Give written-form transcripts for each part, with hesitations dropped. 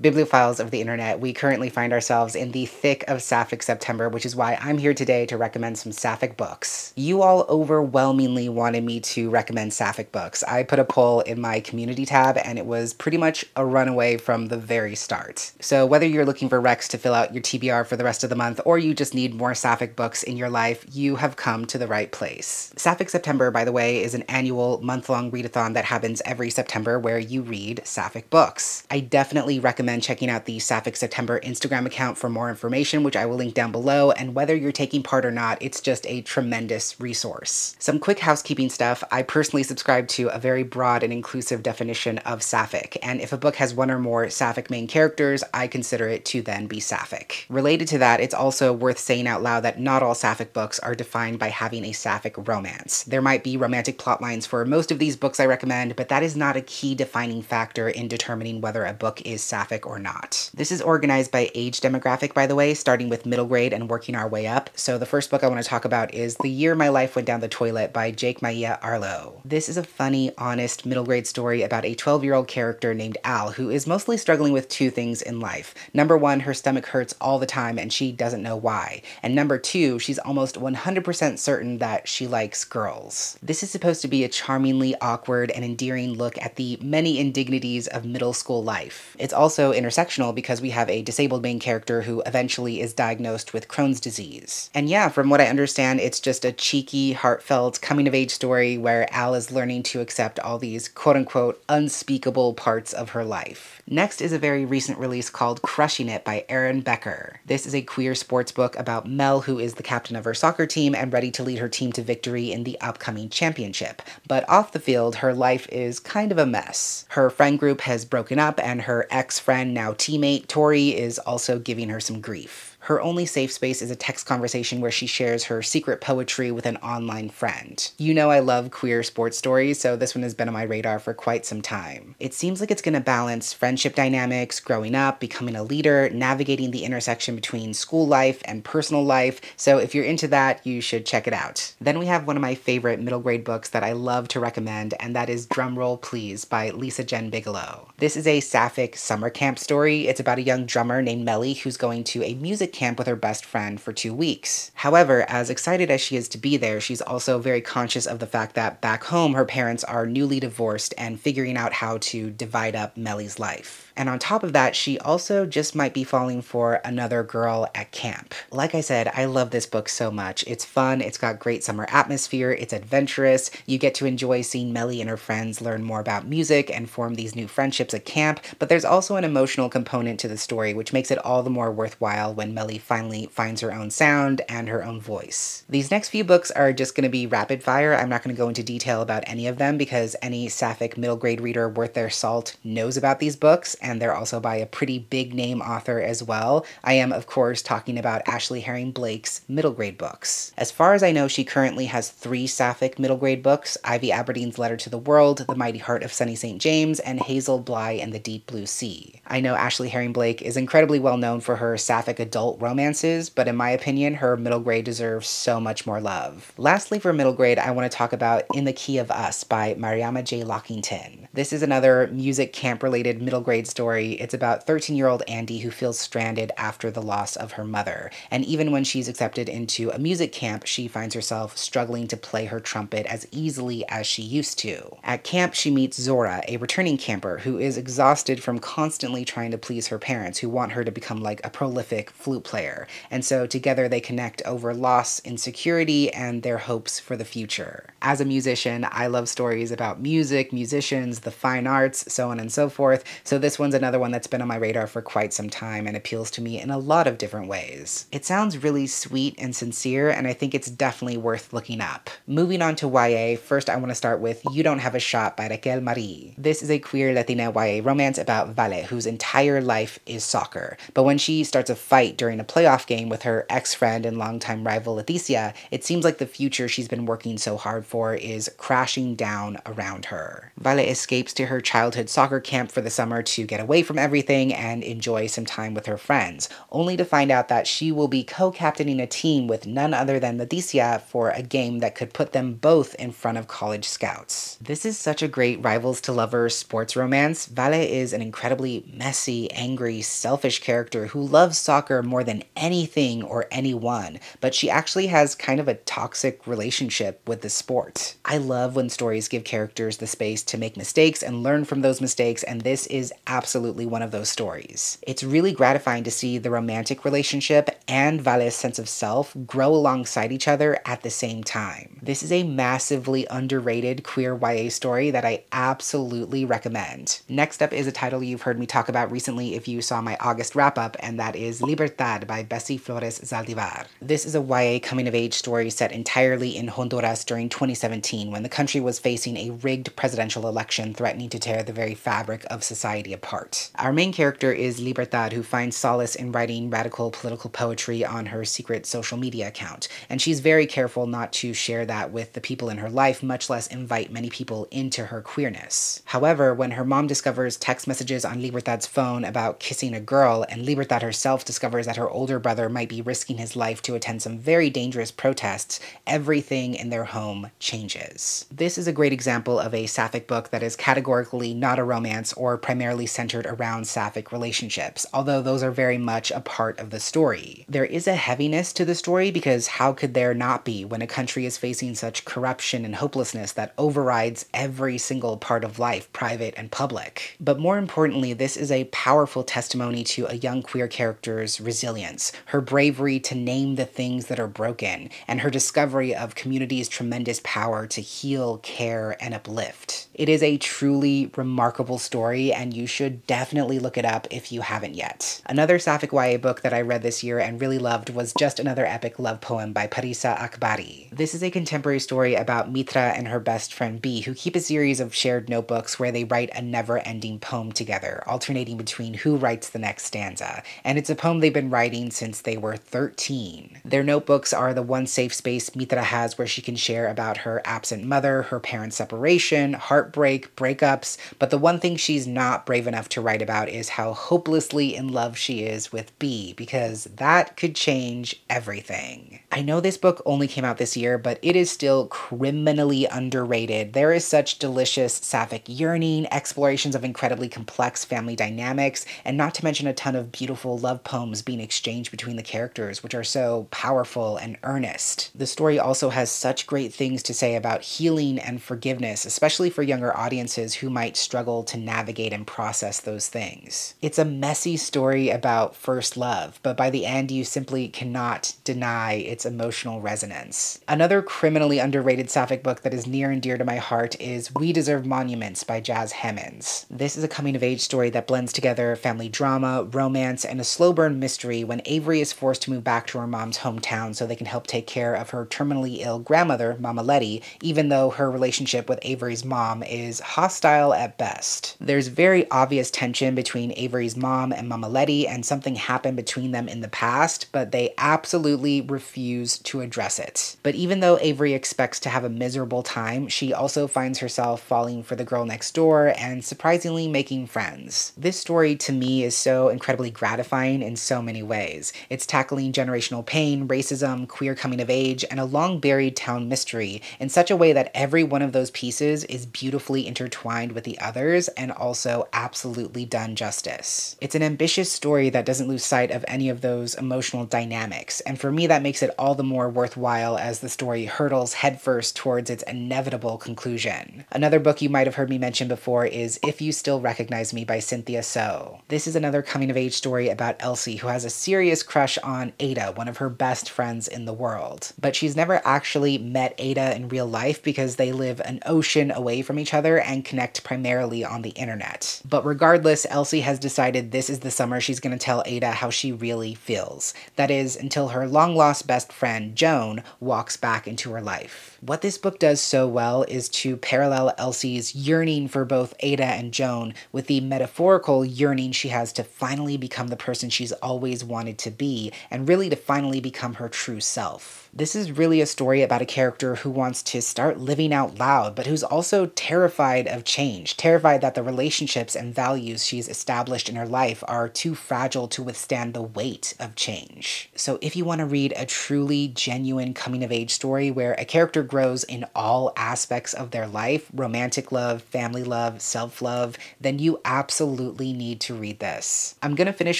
Bibliophiles of the internet, we currently find ourselves in the thick of Sapphic September, which is why I'm here today to recommend some Sapphic books. You all overwhelmingly wanted me to recommend Sapphic books. I put a poll in my community tab and it was pretty much a runaway from the very start. So whether you're looking for recs to fill out your TBR for the rest of the month or you just need more Sapphic books in your life, you have come to the right place. Sapphic September, by the way, is an annual month-long readathon that happens every September where you read Sapphic books. I definitely recommend checking out the Sapphic September Instagram account for more information, which I will link down below, and whether you're taking part or not, it's just a tremendous resource. Some quick housekeeping stuff. I personally subscribe to a very broad and inclusive definition of Sapphic, and if a book has one or more Sapphic main characters, I consider it to then be Sapphic. Related to that, it's also worth saying out loud that not all Sapphic books are defined by having a Sapphic romance. There might be romantic plotlines for most of these books I recommend, but that is not a key defining factor in determining whether a book is Sapphic or not. This is organized by age demographic, by the way, starting with middle grade and working our way up. So the first book I want to talk about is The Year My Life Went Down the Toilet by Jake Maia Arlo. This is a funny, honest middle grade story about a 12-year-old character named Al who is mostly struggling with two things in life. Number one, her stomach hurts all the time and she doesn't know why. And number two, she's almost 100% certain that she likes girls. This is supposed to be a charmingly awkward and endearing look at the many indignities of middle school life. It's also intersectional because we have a disabled main character who eventually is diagnosed with Crohn's disease. And yeah, from what I understand, it's just a cheeky, heartfelt, coming-of-age story where Al is learning to accept all these quote-unquote unspeakable parts of her life. Next is a very recent release called Crushing It by Erin Becker. This is a queer sports book about Mel, who is the captain of her soccer team and ready to lead her team to victory in the upcoming championship. But off the field, her life is kind of a mess. Her friend group has broken up and her ex-friend, now teammate, Tori, is also giving her some grief. Her only safe space is a text conversation where she shares her secret poetry with an online friend. You know I love queer sports stories, so this one has been on my radar for quite some time. It seems like it's going to balance friendship dynamics, growing up, becoming a leader, navigating the intersection between school life and personal life, so if you're into that, you should check it out. Then we have one of my favorite middle grade books that I love to recommend, and that is Drumroll Please by Lisa Jen Bigelow. This is a Sapphic summer camp story. It's about a young drummer named Melly who's going to a music camp with her best friend for 2 weeks. However, as excited as she is to be there, she's also very conscious of the fact that back home her parents are newly divorced and figuring out how to divide up Melly's life. And on top of that, she also just might be falling for another girl at camp. Like I said, I love this book so much. It's fun, it's got great summer atmosphere, it's adventurous, you get to enjoy seeing Melly and her friends learn more about music and form these new friendships at camp, but there's also an emotional component to the story which makes it all the more worthwhile when Melly finally finds her own sound and her own voice. These next few books are just going to be rapid fire. I'm not going to go into detail about any of them because any Sapphic middle grade reader worth their salt knows about these books, and they're also by a pretty big name author as well. I am, of course, talking about Ashley Herring Blake's middle grade books. As far as I know, she currently has 3 Sapphic middle grade books: Ivy Aberdeen's Letter to the World, The Mighty Heart of Sunny St. James, and Hazel Bly and the Deep Blue Sea. I know Ashley Herring Blake is incredibly well known for her Sapphic adult romances, but in my opinion, her middle grade deserves so much more love. Lastly, for middle grade, I want to talk about In the Key of Us by Mariama J. Lockington. This is another music camp-related middle grade story. It's about 13-year-old Andy who feels stranded after the loss of her mother. And even when she's accepted into a music camp, she finds herself struggling to play her trumpet as easily as she used to. At camp, she meets Zora, a returning camper who is exhausted from constantly trying to please her parents, who want her to become like a prolific flute player. And so together they connect over loss, insecurity, and their hopes for the future. As a musician, I love stories about music, musicians, the fine arts, so on and so forth, so this one's another one that's been on my radar for quite some time and appeals to me in a lot of different ways. It sounds really sweet and sincere, and I think it's definitely worth looking up. Moving on to YA, first I want to start with You Don't Have a Shot by Raquel Marie. This is a queer Latina YA romance about Vale, whose entire life is soccer, but when she starts a fight during a playoff game with her ex-friend and longtime rival Leticia, it seems like the future she's been working so hard for is crashing down around her. Vale escapes to her childhood soccer camp for the summer to get away from everything and enjoy some time with her friends, only to find out that she will be co-captaining a team with none other than Leticia for a game that could put them both in front of college scouts. This is such a great rivals to lovers sports romance. Vale is an incredibly messy, angry, selfish character who loves soccer more than anything or anyone, but she actually has kind of a toxic relationship with the sport. I love when stories give characters the space to make mistakes and learn from those mistakes, and this is absolutely one of those stories. It's really gratifying to see the romantic relationship and Vale's sense of self grow alongside each other at the same time. This is a massively underrated queer YA story that I absolutely recommend. Next up is a title you've heard me talk about recently if you saw my August wrap-up, and that is Libertad by Bessie Flores Zaldivar. This is a YA coming-of-age story set entirely in Honduras during 2017, when the country was facing a rigged presidential election threatening to tear the very fabric of society apart. Our main character is Libertad, who finds solace in writing radical political poetry on her secret social media account, and she's very careful not to share that with the people in her life, much less invite many people into her queerness. However, when her mom discovers text messages on Libertad's phone about kissing a girl, and Libertad herself discovers that her older brother might be risking his life to attend some very dangerous protests, everything in their home changes. This is a great example of a sapphic book that is categorically not a romance or primarily centered around sapphic relationships, although those are very much a part of the story. There is a heaviness to the story because how could there not be when a country is facing such corruption and hopelessness that overrides every single part of life, private and public. But more importantly, this is a powerful testimony to a young queer character's resilience, her bravery to name the things that are broken, and her discovery of community's tremendous power to heal, care, and uplift. It is a truly remarkable story, and you should definitely look it up if you haven't yet. Another sapphic YA book that I read this year and really loved was Just Another Epic Love Poem by Parisa Akbari. This is a contemporary story about Mitra and her best friend B, who keep a series of shared notebooks where they write a never-ending poem together, alternating between who writes the next stanza. And it's a poem they've been writing since they were 13. Their notebooks are the one safe space Mitra has where she can share about her absent mother, her parents' separation, heartbreak, breakups, but the one thing she's not brave enough to write about is how hopelessly in love she is with B, because that could change everything. I know this book only came out this year, but it is still criminally underrated. There is such delicious sapphic yearning, explorations of incredibly complex family dynamics, and not to mention a ton of beautiful love poems being exchanged between the characters, which are so powerful and earnest. The story also has such great things to say about healing and forgiveness, especially for younger audiences who might struggle to navigate and process those things. It's a messy story about first love, but by the end you simply cannot deny its emotional resonance. Another criminally underrated sapphic book that is near and dear to my heart is We Deserve Monuments by Jazz Hammonds. This is a coming-of-age story that blends together family drama, romance, and a slow-burn mystery when Avery is forced to move back to her mom's hometown so they can help take care of her terminally ill grandmother, Mama Letty, even though her relationship with Avery's mom is hostile at best. There's very obvious tension between Avery's mom and Mama Letty, and something happened between them in the past, but they absolutely refuse to address it. But even though Avery expects to have a miserable time, she also finds herself falling for the girl next door and surprisingly making friends. This story to me is so incredibly gratifying in so many ways. It's tackling generational pain, racism, queer coming of age, and a long-buried town mystery in such a way that every one of those pieces is beautifully intertwined with the others and also absolutely done justice. It's an ambitious story that doesn't lose sight of any of those emotional dynamics, and for me that makes it all the more worthwhile as the story hurtles headfirst towards its inevitable conclusion. Another book you might have heard me mention before is If You Still Recognize Me by Cynthia So. This is another coming-of-age story about Elsie, who has a serious crush on Ada, one of her best friends in the world. But she's never actually met Ada in real life because they live an ocean away from each other and connect primarily on the internet. But regardless, Elsie has decided this is the summer she's going to tell Ada how she really feels. That is, until her long-lost best friend, Joan, walks back into her life. What this book does so well is to parallel Elsie's yearning for both Ada and Joan with the metaphorical yearning she has to finally become the person she's always wanted to be, and really to finally become her true self. This is really a story about a character who wants to start living out loud, but who's also terrified of change, terrified that the relationships and values she's established in her life are too fragile to withstand the weight of change. So if you want to read a truly genuine coming-of-age story where a character grows in all aspects of their life, romantic love, family love, self-love, then you absolutely need to read this. I'm gonna finish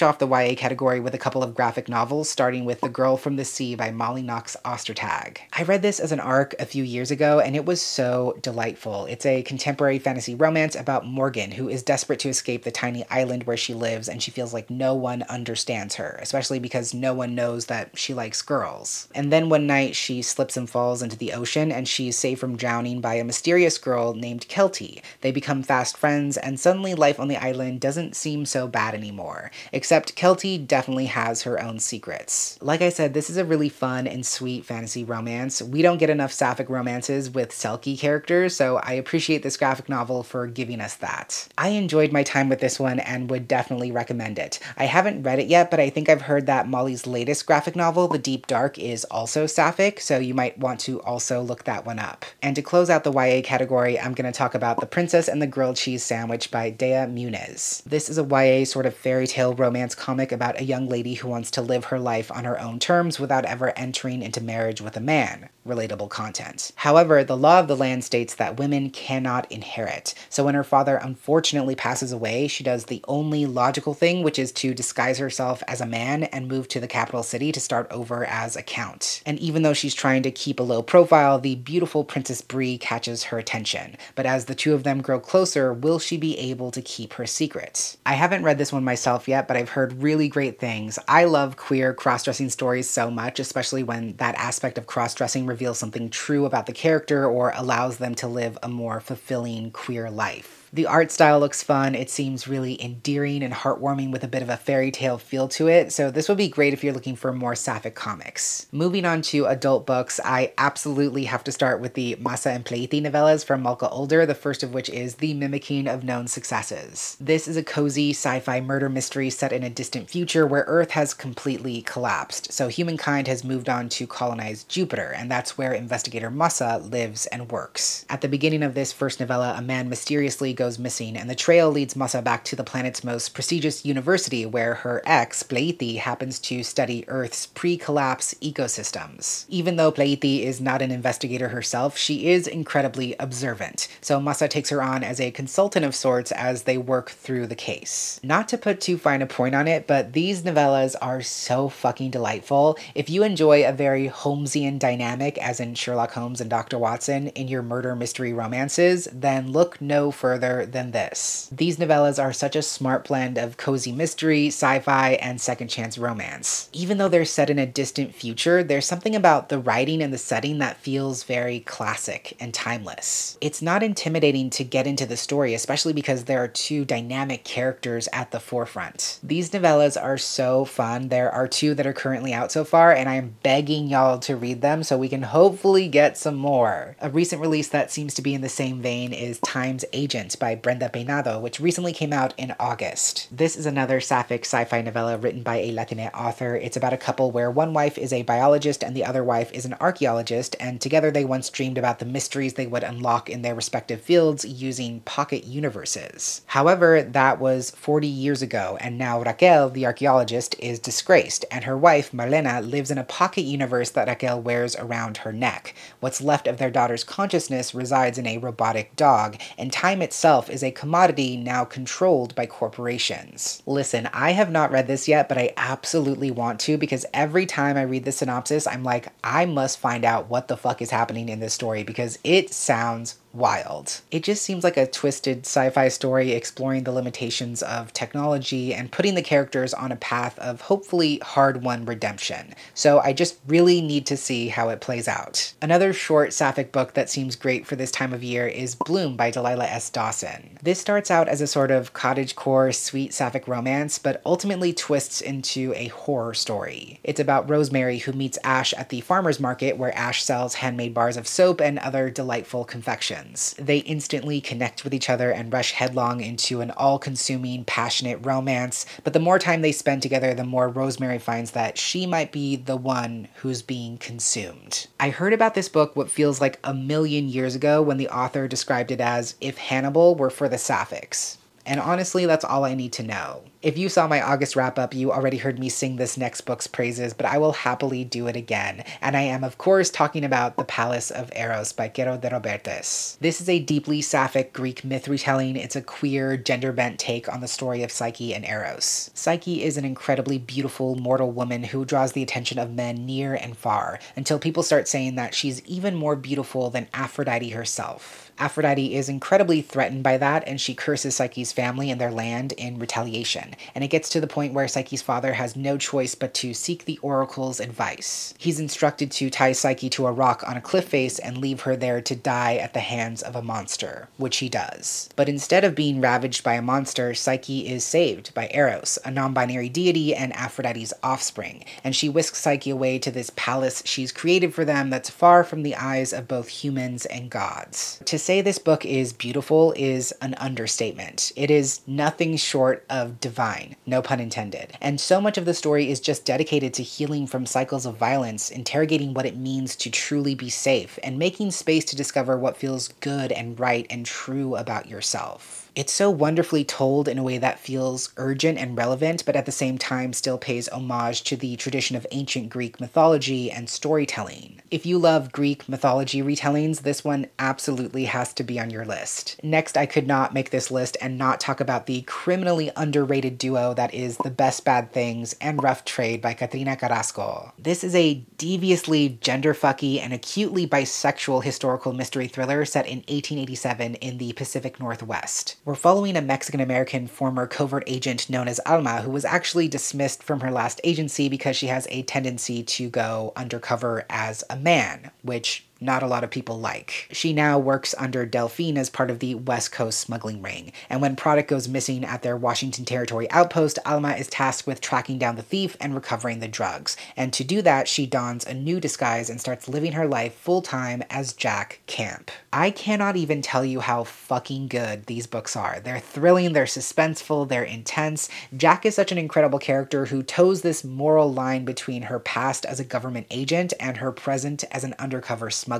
off the YA category with a couple of graphic novels, starting with The Girl from the Sea by Molly Knox Ostertag. I read this as an ARC a few years ago, and it was so delightful. It's a contemporary fantasy romance about Morgan, who is desperate to escape the tiny island where she lives, and she feels like no one understands her, especially because no one knows that she likes girls. And then one night she slips and falls into the ocean, and she's saved from drowning by a mysterious girl named Kelty. They become fast friends, and suddenly life on the island doesn't seem so bad anymore. Except Kelty definitely has her own secrets. Like I said, this is a really fun and sweet fantasy romance. We don't get enough sapphic romances with Selkie characters, so I appreciate this graphic novel for giving us that. I enjoyed my time with this one and would definitely recommend it. I haven't read it yet, but I think I've heard that Molly's latest graphic novel, The Deep Dark, is also sapphic, so you might want to also look that one up. And to close out the YA category, I'm going to talk about The Princess and the Grilled Cheese Sandwich by Dea Muniz. This is a YA sort of fairy tale romance comic about a young lady who wants to live her life on her own terms without ever entering into marriage with a man. Relatable content. However, the law of the land states that women cannot inherit, so when her father unfortunately passes away, she does the only logical thing, which is to disguise herself as a man and move to the capital city to start over as a count. And even though she's trying to keep a low profile, the beautiful Princess Bree catches her attention. But as the two of them grow closer, will she be able to keep her secret? I haven't read this one myself yet, but I've heard really great things. I love queer cross-dressing stories so much, especially when that aspect of cross-dressing reveals something true about the character or allows them to live a more fulfilling queer life. The art style looks fun, it seems really endearing and heartwarming with a bit of a fairy tale feel to it, so this would be great if you're looking for more sapphic comics. Moving on to adult books, I absolutely have to start with the Masa and Pleiti novellas from Malka Older, the first of which is The Mimicking of Known Successes. This is a cozy sci-fi murder mystery set in a distant future where Earth has completely collapsed, so humankind has moved on to colonize Jupiter, and that's where investigator Masa lives and works. At the beginning of this first novella, a man mysteriously goes missing, and the trail leads Masa back to the planet's most prestigious university where her ex, Pleiti, happens to study Earth's pre-collapse ecosystems. Even though Pleiti is not an investigator herself, she is incredibly observant, so Masa takes her on as a consultant of sorts as they work through the case. Not to put too fine a point on it, but these novellas are so fucking delightful. If you enjoy a very Holmesian dynamic, as in Sherlock Holmes and Dr. Watson, in your murder mystery romances, then look no further than this. These novellas are such a smart blend of cozy mystery, sci-fi, and second chance romance. Even though they're set in a distant future, there's something about the writing and the setting that feels very classic and timeless. It's not intimidating to get into the story, especially because there are two dynamic characters at the forefront. These novellas are so fun. There are two that are currently out so far, and I'm begging y'all to read them so we can hopefully get some more. A recent release that seems to be in the same vein is Time's Agent by Brenda Peinado, which recently came out in August. This is another sapphic sci-fi novella written by a Latina author. It's about a couple where one wife is a biologist and the other wife is an archaeologist, and together they once dreamed about the mysteries they would unlock in their respective fields using pocket universes. However, that was 40 years ago, and now Raquel, the archaeologist, is disgraced, and her wife, Marlena, lives in a pocket universe that Raquel wears around her neck. What's left of their daughter's consciousness resides in a robotic dog, and time itself is a commodity now controlled by corporations. Listen, I have not read this yet, but I absolutely want to, because every time I read the synopsis, I'm like, I must find out what the fuck is happening in this story because it sounds wild. It just seems like a twisted sci-fi story exploring the limitations of technology and putting the characters on a path of hopefully hard-won redemption. So I just really need to see how it plays out. Another short sapphic book that seems great for this time of year is Bloom by Delilah S. Dawson. This starts out as a sort of cottagecore sweet sapphic romance, but ultimately twists into a horror story. It's about Rosemary who meets Ash at the farmer's market where Ash sells handmade bars of soap and other delightful confections. They instantly connect with each other and rush headlong into an all-consuming, passionate romance, but the more time they spend together, the more Rosemary finds that she might be the one who's being consumed. I heard about this book what feels like a million years ago when the author described it as if Hannibal were for the sapphics. And honestly, that's all I need to know. If you saw my August wrap-up, you already heard me sing this next book's praises, but I will happily do it again. And I am, of course, talking about The Palace of Eros by Quero de Robertes. This is a deeply sapphic Greek myth retelling. It's a queer, gender-bent take on the story of Psyche and Eros. Psyche is an incredibly beautiful, mortal woman who draws the attention of men near and far, until people start saying that she's even more beautiful than Aphrodite herself. Aphrodite is incredibly threatened by that, and she curses Psyche's family and their land in retaliation. And it gets to the point where Psyche's father has no choice but to seek the oracle's advice. He's instructed to tie Psyche to a rock on a cliff face and leave her there to die at the hands of a monster, which he does. But instead of being ravaged by a monster, Psyche is saved by Eros, a non-binary deity and Aphrodite's offspring, and she whisks Psyche away to this palace she's created for them that's far from the eyes of both humans and gods. To say this book is beautiful is an understatement. It is nothing short of divine, no pun intended. And so much of the story is just dedicated to healing from cycles of violence, interrogating what it means to truly be safe, and making space to discover what feels good and right and true about yourself. It's so wonderfully told in a way that feels urgent and relevant, but at the same time still pays homage to the tradition of ancient Greek mythology and storytelling. If you love Greek mythology retellings, this one absolutely has to be on your list. Next, I could not make this list and not talk about the criminally underrated duo that is The Best Bad Things and Rough Trade by Catrina Carrasco. This is a deviously genderfucky and acutely bisexual historical mystery thriller set in 1887 in the Pacific Northwest. We're following a Mexican-American former covert agent known as Alma, who was actually dismissed from her last agency because she has a tendency to go undercover as a man, which not a lot of people like. She now works under Delphine as part of the West Coast smuggling ring, and when product goes missing at their Washington Territory outpost, Alma is tasked with tracking down the thief and recovering the drugs. And to do that, she dons a new disguise and starts living her life full-time as Jack Camp. I cannot even tell you how fucking good these books are. They're thrilling, they're suspenseful, they're intense. Jack is such an incredible character who toes this moral line between her past as a government agent and her present as an undercover smuggler.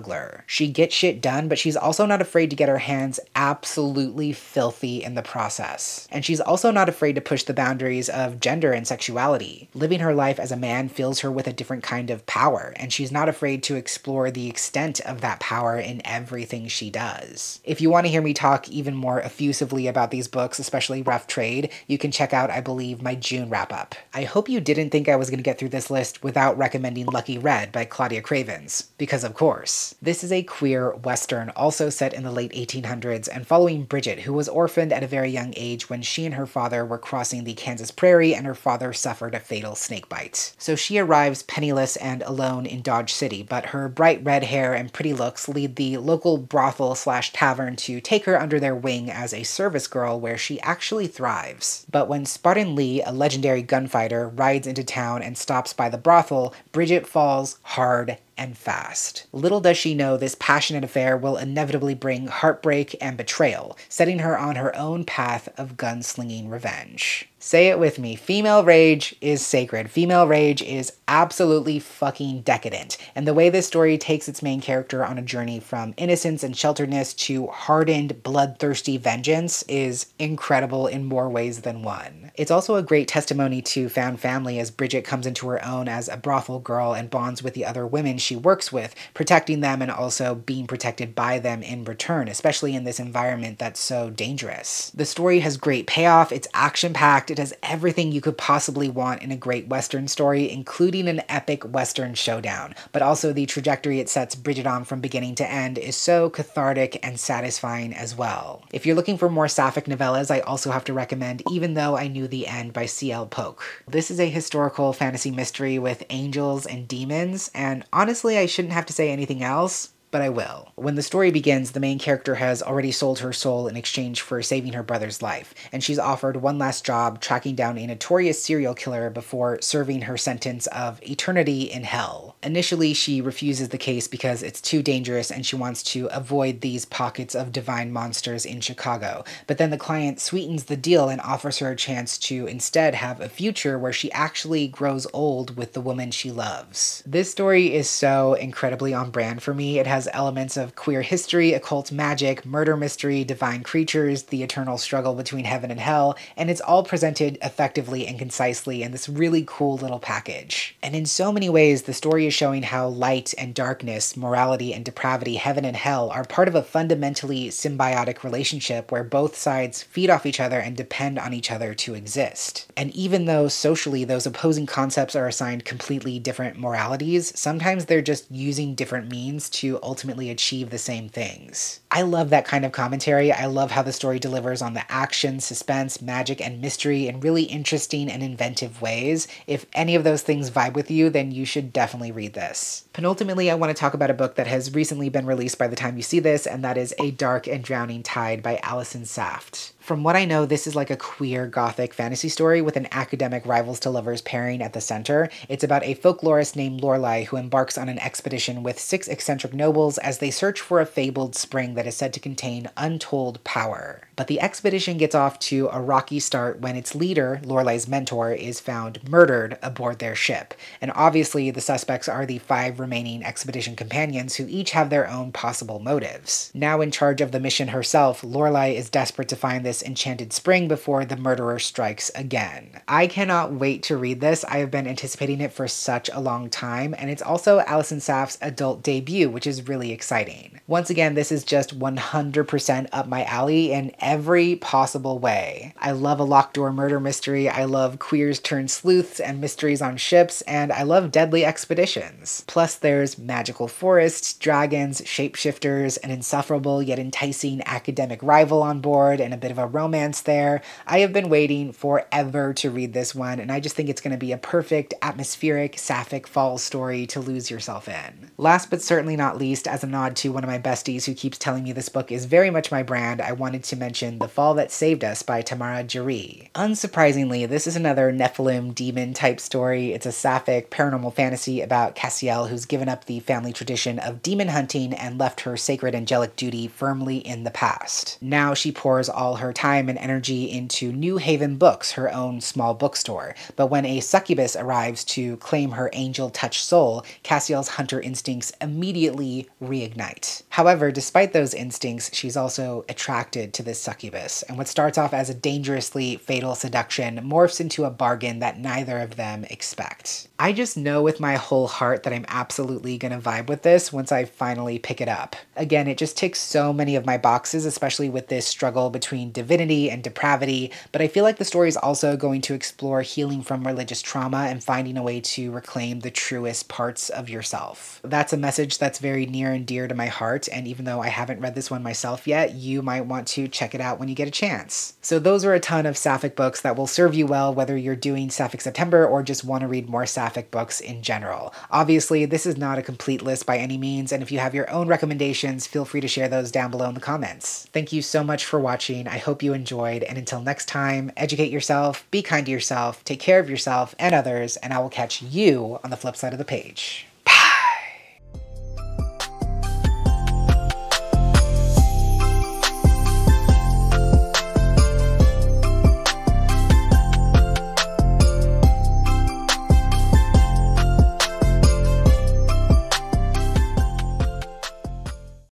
She gets shit done, but she's also not afraid to get her hands absolutely filthy in the process. And she's also not afraid to push the boundaries of gender and sexuality. Living her life as a man fills her with a different kind of power, and she's not afraid to explore the extent of that power in everything she does. If you want to hear me talk even more effusively about these books, especially Rough Trade, you can check out, I believe, my June wrap-up. I hope you didn't think I was going to get through this list without recommending Lucky Red by Claudia Cravens, because of course. This is a queer Western also set in the late 1800s and following Bridget, who was orphaned at a very young age when she and her father were crossing the Kansas prairie and her father suffered a fatal snake bite. So she arrives penniless and alone in Dodge City, but her bright red hair and pretty looks lead the local brothel/tavern to take her under their wing as a service girl where she actually thrives. But when Spartan Lee, a legendary gunfighter, rides into town and stops by the brothel, Bridget falls hard and fast. Little does she know this passionate affair will inevitably bring heartbreak and betrayal, setting her on her own path of gunslinging revenge. Say it with me, female rage is sacred. Female rage is absolutely fucking decadent. And the way this story takes its main character on a journey from innocence and shelteredness to hardened, bloodthirsty vengeance is incredible in more ways than one. It's also a great testimony to found family as Bridget comes into her own as a brothel girl and bonds with the other women she works with, protecting them and also being protected by them in return, especially in this environment that's so dangerous. The story has great payoff, it's action-packed, it has everything you could possibly want in a great Western story, including an epic Western showdown, but also the trajectory it sets Bridget on from beginning to end is so cathartic and satisfying as well. If you're looking for more sapphic novellas, I also have to recommend Even Though I Knew the End by C.L. Polk. This is a historical fantasy mystery with angels and demons, and honestly, I shouldn't have to say anything else, but I will. When the story begins, the main character has already sold her soul in exchange for saving her brother's life, and she's offered one last job tracking down a notorious serial killer before serving her sentence of eternity in hell. Initially, she refuses the case because it's too dangerous and she wants to avoid these pockets of divine monsters in Chicago. But then the client sweetens the deal and offers her a chance to instead have a future where she actually grows old with the woman she loves. This story is so incredibly on brand for me. It has elements of queer history, occult magic, murder mystery, divine creatures, the eternal struggle between heaven and hell, and it's all presented effectively and concisely in this really cool little package. And in so many ways, the story is showing how light and darkness, morality and depravity, heaven and hell are part of a fundamentally symbiotic relationship where both sides feed off each other and depend on each other to exist. And even though socially those opposing concepts are assigned completely different moralities, sometimes they're just using different means to ultimately achieve the same things. I love that kind of commentary. I love how the story delivers on the action, suspense, magic, and mystery in really interesting and inventive ways. If any of those things vibe with you, then you should definitely read this. Penultimately, I want to talk about a book that has recently been released by the time you see this, and that is A Dark and Drowning Tide by Allison Saft. From what I know, this is like a queer gothic fantasy story with an academic rivals to lovers pairing at the center. It's about a folklorist named Lorelei who embarks on an expedition with 6 eccentric nobles as they search for a fabled spring that is said to contain untold power. But the expedition gets off to a rocky start when its leader, Lorelei's mentor, is found murdered aboard their ship. And obviously the suspects are the 5 remaining expedition companions who each have their own possible motives. Now in charge of the mission herself, Lorelei is desperate to find this enchanted spring before the murderer strikes again. I cannot wait to read this. I have been anticipating it for such a long time, and it's also Allison Saft's adult debut, which is really exciting. Once again, this is just 100% up my alley in every possible way. I love a locked door murder mystery, I love queers turned sleuths and mysteries on ships, and I love deadly expeditions. Plus there's magical forests, dragons, shapeshifters, an insufferable yet enticing academic rival on board, and a bit of a romance there. I have been waiting forever to read this one, and I just think it's going to be a perfect, atmospheric, sapphic fall story to lose yourself in. Last but certainly not least, as a nod to one of my besties who keeps telling me this book is very much my brand, I wanted to mention The Fall That Saved Us by Tamara Jarree. Unsurprisingly, this is another Nephilim demon type story. It's a sapphic paranormal fantasy about Cassiel, who's given up the family tradition of demon hunting and left her sacred angelic duty firmly in the past. Now she pours all her time and energy into New Haven Books, her own small bookstore. But when a succubus arrives to claim her angel-touched soul, Cassiel's hunter instincts immediately reignite. However, despite those instincts, she's also attracted to this succubus, and what starts off as a dangerously fatal seduction morphs into a bargain that neither of them expect. I just know with my whole heart that I'm absolutely gonna vibe with this once I finally pick it up. Again, it just ticks so many of my boxes, especially with this struggle between divinity and depravity, but I feel like the story is also going to explore healing from religious trauma and finding a way to reclaim the truest parts of yourself. That's a message that's very near and dear to my heart, and even though I haven't read this one myself yet, you might want to check it out when you get a chance. So those are a ton of sapphic books that will serve you well whether you're doing Sapphic September or just want to read more sapphic books in general. Obviously, this is not a complete list by any means, and if you have your own recommendations, feel free to share those down below in the comments. Thank you so much for watching. I hope you enjoyed, and until next time, educate yourself, be kind to yourself, take care of yourself and others, and I will catch you on the flip side of the page.